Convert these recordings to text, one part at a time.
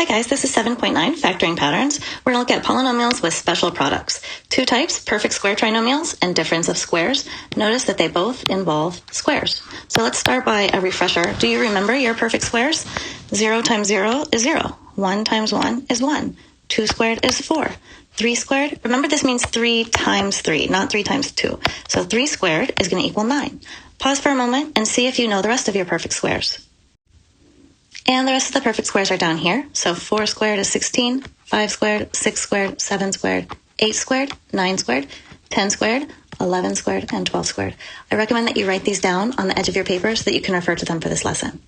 guys, this is 7.9 Factoring Patterns. We're going to look at polynomials with special products. Two types, perfect square trinomials and difference of squares. Notice that they both involve squares. So let's start by a refresher. Do you remember your perfect squares? 0 times 0 is 0. 1 times 1 is 1. 2 squared is 4. 3 squared, remember this means 3 times 3, not 3 times 2. So 3 squared is going to equal 9. Pause for a moment and see if you know the rest of your perfect squares. And the rest of the perfect squares are down here. So 4 squared is 16, 5 squared, 6 squared, 7 squared, 8 squared, 9 squared, 10 squared, 11 squared, and 12 squared. I recommend that you write these down on the edge of your paper so that you can refer to them for this lesson.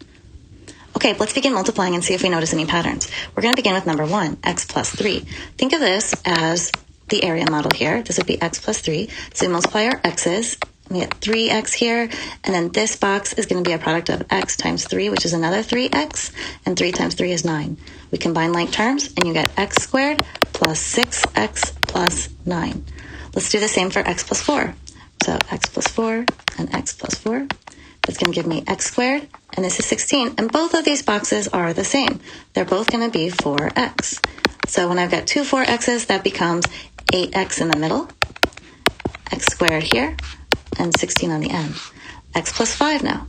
Okay, let's begin multiplying and see if we notice any patterns. We're going to begin with number 1, x plus 3. Think of this as the area model here. This would be x plus 3. So we multiply our x's. We get 3x here, and then this box is going to be a product of x times 3, which is another 3x, and 3 times 3 is 9. We combine like terms, and you get x squared plus 6x plus 9. Let's do the same for x plus 4. So x plus 4 and x plus 4. That's going to give me x squared, and this is 16, and both of these boxes are the same. They're both going to be 4x. So when I've got two 4x's, that becomes 8x in the middle, x squared here, and 16 on the end. X plus 5 now.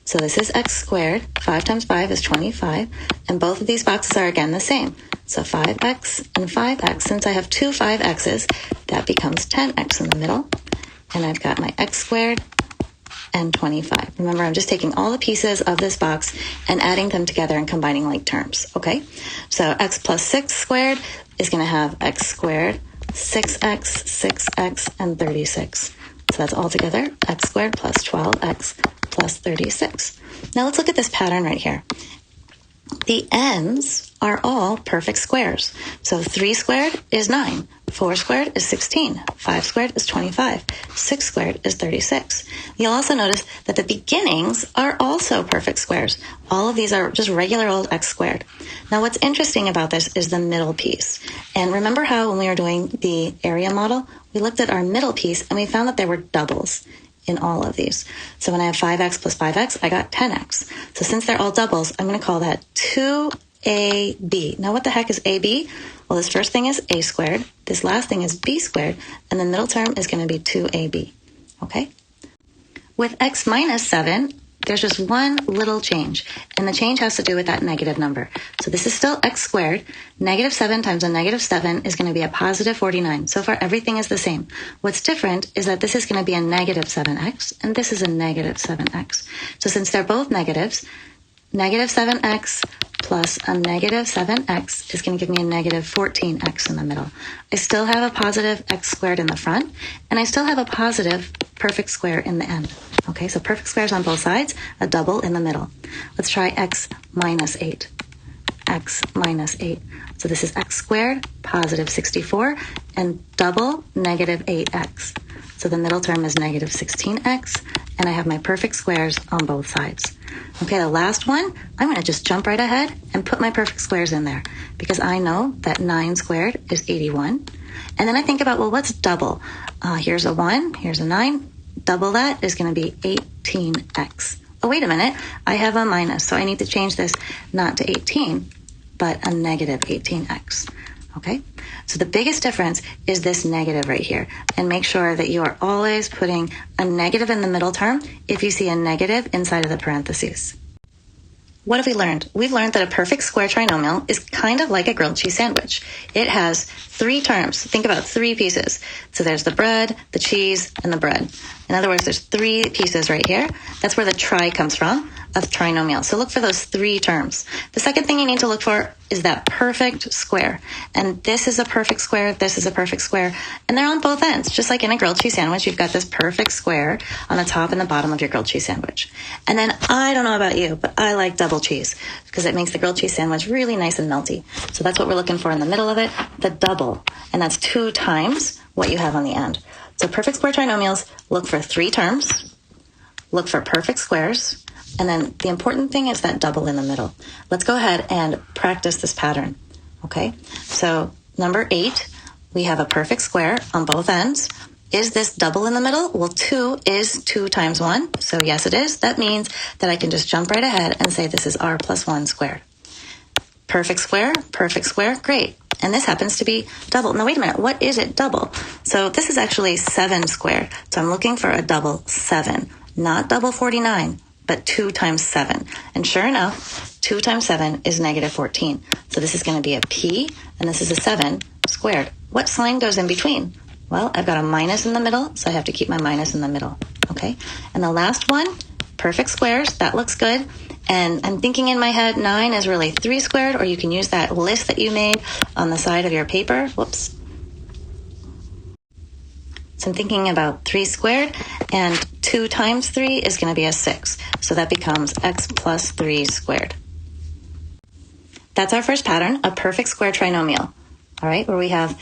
So this is x squared. 5 times 5 is 25. And both of these boxes are again the same. So 5x and 5x. Since I have two 5x's, that becomes 10x in the middle. And I've got my x squared and 25. Remember, I'm just taking all the pieces of this box and adding them together and combining like terms. Okay? So x plus 6 squared is going to have x squared, 6x, 6x, and 36. So that's all together, x squared plus 12x plus 36. Now let's look at this pattern right here. The ends are all perfect squares. So 3 squared is 9, 4 squared is 16, 5 squared is 25, 6 squared is 36. You'll also notice that the beginnings are also perfect squares. All of these are just regular old x squared. Now what's interesting about this is the middle piece. And remember how when we were doing the area model, we looked at our middle piece and we found that there were doubles in all of these. So when I have 5x plus 5x, I got 10x. So since they're all doubles, I'm going to call that 2ab. Now what the heck is ab? Well, this first thing is a squared, this last thing is b squared, and the middle term is going to be 2ab. Okay? With x minus 7, there's just one little change, and the change has to do with that negative number. So this is still x squared. Negative 7 times a negative 7 is going to be a positive 49. So far, everything is the same. What's different is that this is going to be a negative 7x, and this is a negative 7x. So since they're both negatives, negative 7x plus a negative 7x is going to give me a negative 14x in the middle. I still have a positive x squared in the front, and I still have a positive perfect square in the end. Okay, so perfect squares on both sides, a double in the middle. Let's try x minus 8. X minus 8. So this is x squared, positive 64, and double negative 8x. So the middle term is negative 16x, and I have my perfect squares on both sides. Okay, the last one, I'm going to just jump right ahead and put my perfect squares in there because I know that 9 squared is 81. And then I think about, well, what's double? Here's a 1, here's a 9. Double that is going to be 18x. Oh, wait a minute. I have a minus, so I need to change this not to 18, but a negative 18x. Okay? So the biggest difference is this negative right here. And make sure that you are always putting a negative in the middle term if you see a negative inside of the parentheses. What have we learned? We've learned that a perfect square trinomial is kind of like a grilled cheese sandwich. It has 3 terms. Think about 3 pieces. So there's the bread, the cheese, and the bread. In other words, there's 3 pieces right here. That's where the tri comes from, of trinomial. So look for those 3 terms. The second thing you need to look for is that perfect square. And this is a perfect square, this is a perfect square, and they're on both ends. Just like in a grilled cheese sandwich, you've got this perfect square on the top and the bottom of your grilled cheese sandwich. And then I don't know about you, but I like double cheese because it makes the grilled cheese sandwich really nice and melty. So that's what we're looking for in the middle of it, the double. And that's 2 times what you have on the end. So perfect square trinomials, look for 3 terms, look for perfect squares, and then the important thing is that double in the middle. Let's go ahead and practice this pattern, okay? So number 8, we have a perfect square on both ends, Is this double in the middle? Well, 2 is 2 times 1, so yes it is. That means that I can just jump right ahead and say this is r plus 1 squared. Perfect square, great. And this happens to be double. Now wait a minute, what is it double? So this is actually 7 squared. So I'm looking for a double 7, not double 49, but 2 times 7. And sure enough, 2 times 7 is negative 14. So this is going to be a p, and this is a 7 squared. What sign goes in between? Well, I've got a minus in the middle, so I have to keep my minus in the middle, okay? And the last one, perfect squares, that looks good. And I'm thinking in my head, 9 is really 3 squared, or you can use that list that you made on the side of your paper. Whoops. So I'm thinking about 3 squared, and 2 times 3 is going to be a 6. So that becomes x plus 3 squared. That's our first pattern, a perfect square trinomial, all right, where we have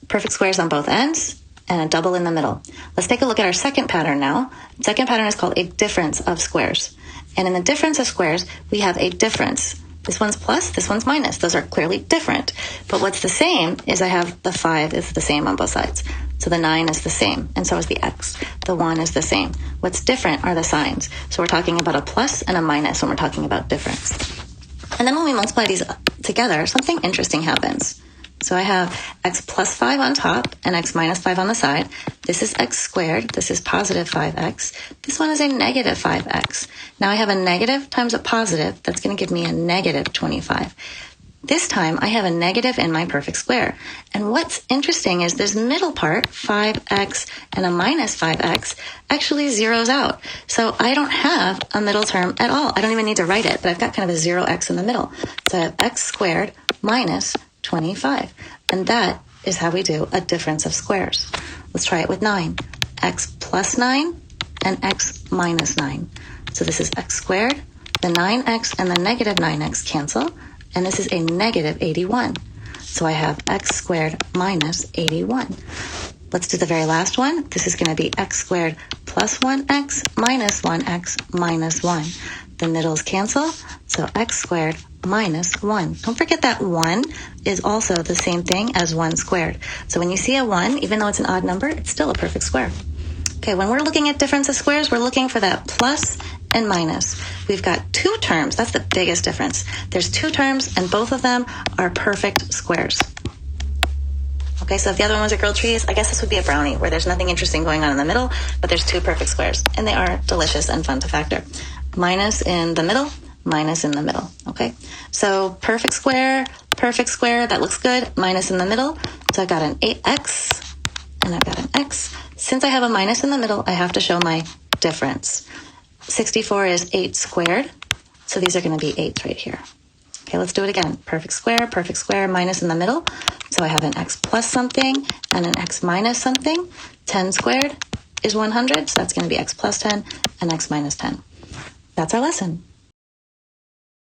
perfect squares on both ends and a double in the middle. Let's take a look at our second pattern now. The second pattern is called a difference of squares. And in the difference of squares, we have a difference. This one's plus, this one's minus. Those are clearly different. But what's the same is I have the 5 is the same on both sides. So the 9 is the same, and so is the x. The 1 is the same. What's different are the signs. So we're talking about a plus and a minus when we're talking about difference. And then when we multiply these together, something interesting happens. So I have x plus 5 on top and x minus 5 on the side. This is x squared. This is positive 5x. This one is a negative 5x. Now I have a negative times a positive. That's going to give me a negative 25. This time I have a negative in my perfect square. And what's interesting is this middle part, 5x and a minus 5x, actually zeroes out. So I don't have a middle term at all. I don't even need to write it, but I've got kind of a 0x in the middle. So I have x squared minus 25. And that is how we do a difference of squares. Let's try it with 9. X plus 9 and x minus 9. So this is x squared. The 9x and the negative 9x cancel. And this is a negative 81. So I have x squared minus 81. Let's do the very last one. This is going to be x squared plus 1x minus 1x minus 1. The middles cancel. So x squared minus 1. Don't forget that 1 is also the same thing as 1 squared. So when you see a 1, even though it's an odd number, it's still a perfect square. Okay, when we're looking at difference of squares, we're looking for that plus and minus. We've got 2 terms. That's the biggest difference. There's 2 terms, and both of them are perfect squares. Okay, so if the other one was a grilled cheese, I guess this would be a brownie, where there's nothing interesting going on in the middle, but there's 2 perfect squares, and they are delicious and fun to factor. Minus in the middle, minus in the middle, okay? So perfect square, that looks good, minus in the middle. So I've got an 8x, and I've got an x. Since I have a minus in the middle, I have to show my difference. 64 is 8 squared, so these are going to be 8s right here. Okay, let's do it again. Perfect square, minus in the middle. So I have an x plus something and an x minus something. 10 squared is 100, so that's going to be x plus 10 and x minus 10. That's our lesson.